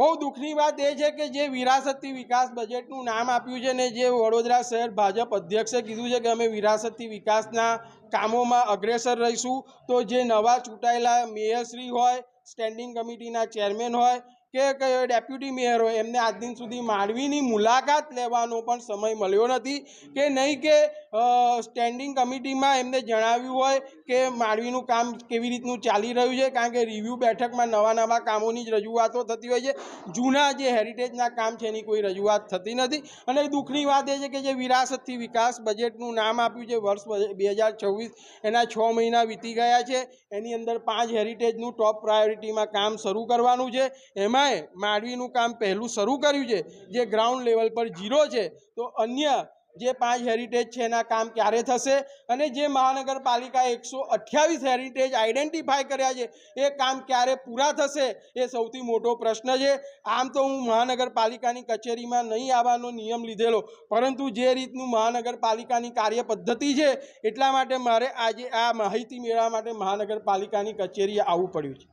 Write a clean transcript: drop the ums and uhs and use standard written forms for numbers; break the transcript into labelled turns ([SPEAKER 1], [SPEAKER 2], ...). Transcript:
[SPEAKER 1] બહુ દુઃખની વાત એ છે કે જે વિરાસતથી વિકાસ બજેટનું નામ આપ્યું છે ને જે વડોદરા શહેર ભાજપ અધ્યક્ષે કીધું છે કે અમે વિરાસતથી વિકાસના કામોમાં અગ્રેસર રહીશું, તો જે નવા ચૂંટાયેલા મેયરશ્રી હોય, સ્ટેન્ડિંગ કમિટીના ચેરમેન હોય કે ડેપ્યુટી મેયર હોય, એમને આજ દિન સુધી માંડવીની મુલાકાત લેવાનો પણ સમય મળ્યો નથી કે નહીં કે સ્ટેન્ડિંગ કમિટીમાં એમને જણાવ્યું હોય કે માંડવીનું કામ કેવી રીતનું ચાલી રહ્યું છે, કારણ કે રિવ્યૂ બેઠકમાં નવા કામોની જ રજૂઆતો થતી હોય છે, જૂના જે હેરિટેજના કામ છે એની કોઈ રજૂઆત થતી નથી। અને દુઃખની વાત એ છે કે જે વિરાસતથી વિકાસ બજેટનું નામ આપ્યું છે વર્ષ 2026, એના 6 મહિના વીતી ગયા છે, એની અંદર 5 હેરિટેજનું ટોપ પ્રાયોરિટીમાં કામ શરૂ કરવાનું છે। એમાંય માંડવીનું કામ પહેલું શરૂ કર્યું છે જે ગ્રાઉન્ડ લેવલ પર 0 છે, તો અન્ય જે 5 હેરિટેજ છે એના કામ ક્યારે થશે અને જે મહાનગરપાલિકાએ 128 હેરિટેજ આઈડેન્ટિફાય કર્યા છે એ કામ ક્યારે પૂરા થશે એ સૌથી મોટો પ્રશ્ન છે। આમ તો હું મહાનગરપાલિકાની કચેરીમાં નહીં આવવાનો નિયમ લીધેલો, પરંતુ જે રીતનું મહાનગરપાલિકાની કાર્ય પદ્ધતિ છે એટલા માટે મારે આજે આ માહિતી મેળવવા માટે મહાનગરપાલિકાની કચેરીએ આવવું પડ્યું છે।